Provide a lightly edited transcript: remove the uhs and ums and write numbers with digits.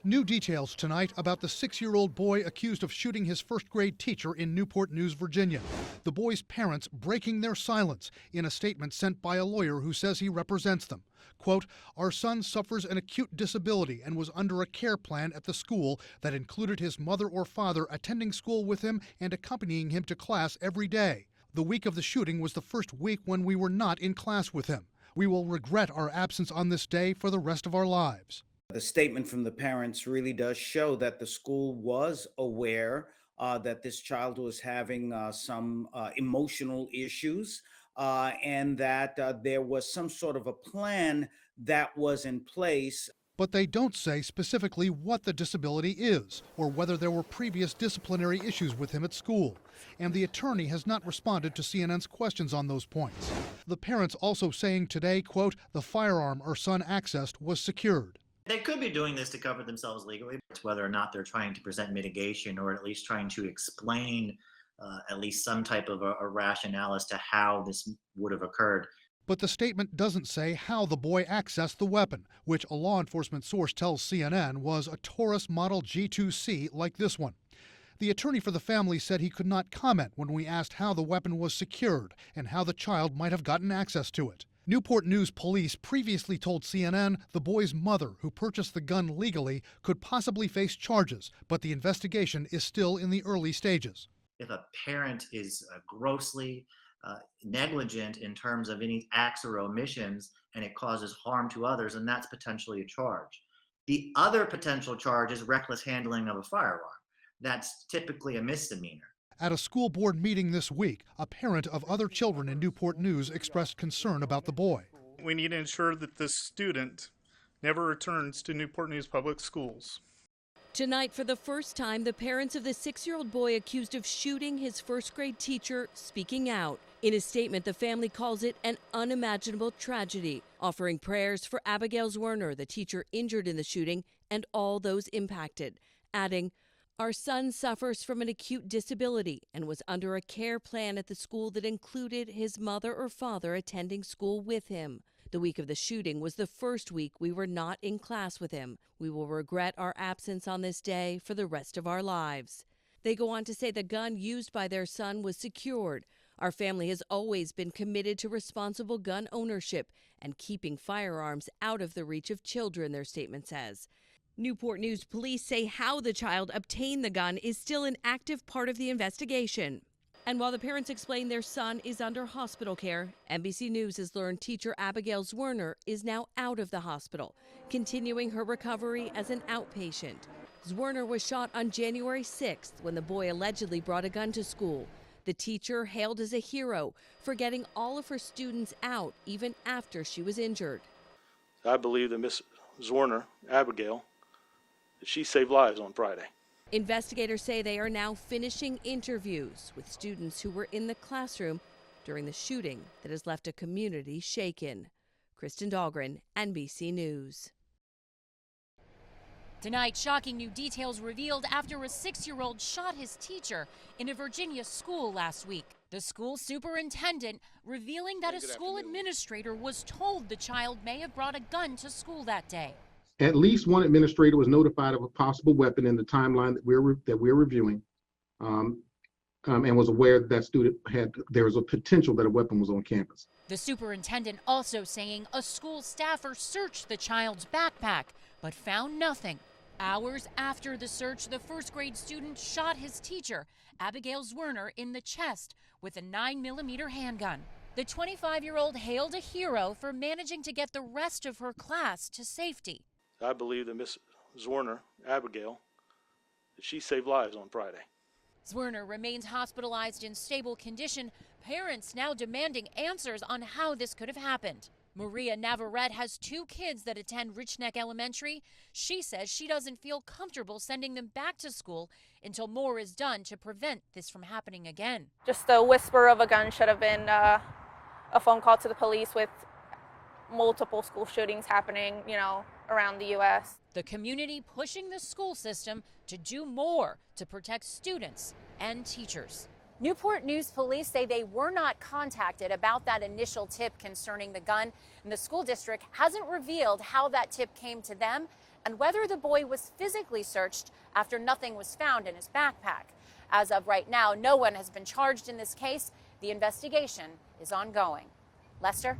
New details tonight about the 6-year-old boy accused of shooting his first-grade teacher in Newport-News, Virginia. The boy's parents breaking their silence in a statement sent by a lawyer who says he represents them. Quote, "Our son suffers an acute disability and was under a care plan at the school that included his mother or father attending school with him and accompanying him to class every day. The week of the shooting was the first week when we were not in class with him. We will regret our absence on this day for the rest of our lives." The statement from the parents really does show that the school was aware that this child was having some emotional issues and that there was some sort of a plan that was in place. But they don't say specifically what the disability is or whether there were previous disciplinary issues with him at school. And the attorney has not responded to CNN's questions on those points. The parents also saying today, quote, "The firearm our son accessed was secured." They could be doing this to cover themselves legally. It's whether or not they're trying to present mitigation or at least trying to explain at least some type of a rationale as to how this would have occurred. But the statement doesn't say how the boy accessed the weapon, which a law enforcement source tells CNN was a Taurus Model G2C like this one. The attorney for the family said he could not comment when we asked how the weapon was secured and how the child might have gotten access to it. Newport News police previously told CNN the boy's mother, who purchased the gun legally, could possibly face charges, but the investigation is still in the early stages. If a parent is grossly negligent in terms of any acts or omissions and it causes harm to others, and that's potentially a charge. The other potential charge is reckless handling of a firearm. That's typically a misdemeanor. At a school board meeting this week, a parent of other children in Newport News expressed concern about the boy. We need to ensure that this student never returns to Newport News Public Schools. Tonight, for the first time, the parents of the 6-year-old boy accused of shooting his first-grade teacher speaking out. In a statement, the family calls it an unimaginable tragedy, offering prayers for Abigail Zwerner, the teacher injured in the shooting, and all those impacted, adding, "Our son suffers from an acute disability and was under a care plan at the school that included his mother or father attending school with him. The week of the shooting was the first week we were not in class with him. We will regret our absence on this day for the rest of our lives." They go on to say the gun used by their son was secured. "Our family has always been committed to responsible gun ownership and keeping firearms out of the reach of children," their statement says. Newport News police say how the child obtained the gun is still an active part of the investigation. And while the parents explain their son is under hospital care, NBC News has learned teacher Abigail Zwerner is now out of the hospital, continuing her recovery as an outpatient. Zwerner was shot on January 6th when the boy allegedly brought a gun to school. The teacher hailed as a hero for getting all of her students out even after she was injured. I believe that Miss Zwerner, Abigail, that she saved lives on Friday. Investigators say they are now finishing interviews with students who were in the classroom during the shooting that has left a community shaken. Kristen Dahlgren, NBC News. Tonight, shocking new details revealed after a 6-year-old shot his teacher in a Virginia school last week. The school superintendent revealing that a school administrator was told the child may have brought a gun to school that day. At least one administrator was notified of a possible weapon in the timeline that we're reviewing, and was aware that student there was a potential that a weapon was on campus. The superintendent also saying a school staffer searched the child's backpack but found nothing. Hours after the search, the first-grade student shot his teacher, Abigail Zwerner, in the chest with a 9mm handgun. The 25-year-old hailed a hero for managing to get the rest of her class to safety. I believe that Miss Zwerner, Abigail, that she saved lives on Friday. Zwerner remains hospitalized in stable condition. Parents now demanding answers on how this could have happened. Maria Navarrete has 2 kids that attend Rich Neck Elementary. She says she doesn't feel comfortable sending them back to school until more is done to prevent this from happening again. Just the whisper of a gun should have been a phone call to the police with multiple school shootings happening, around the U.S. The community pushing the school system to do more to protect students and teachers. Newport News police say they were not contacted about that initial tip concerning the gun, and the school district hasn't revealed how that tip came to them and whether the boy was physically searched after nothing was found in his backpack. As of right now, no one has been charged in this case. The investigation is ongoing. Lester?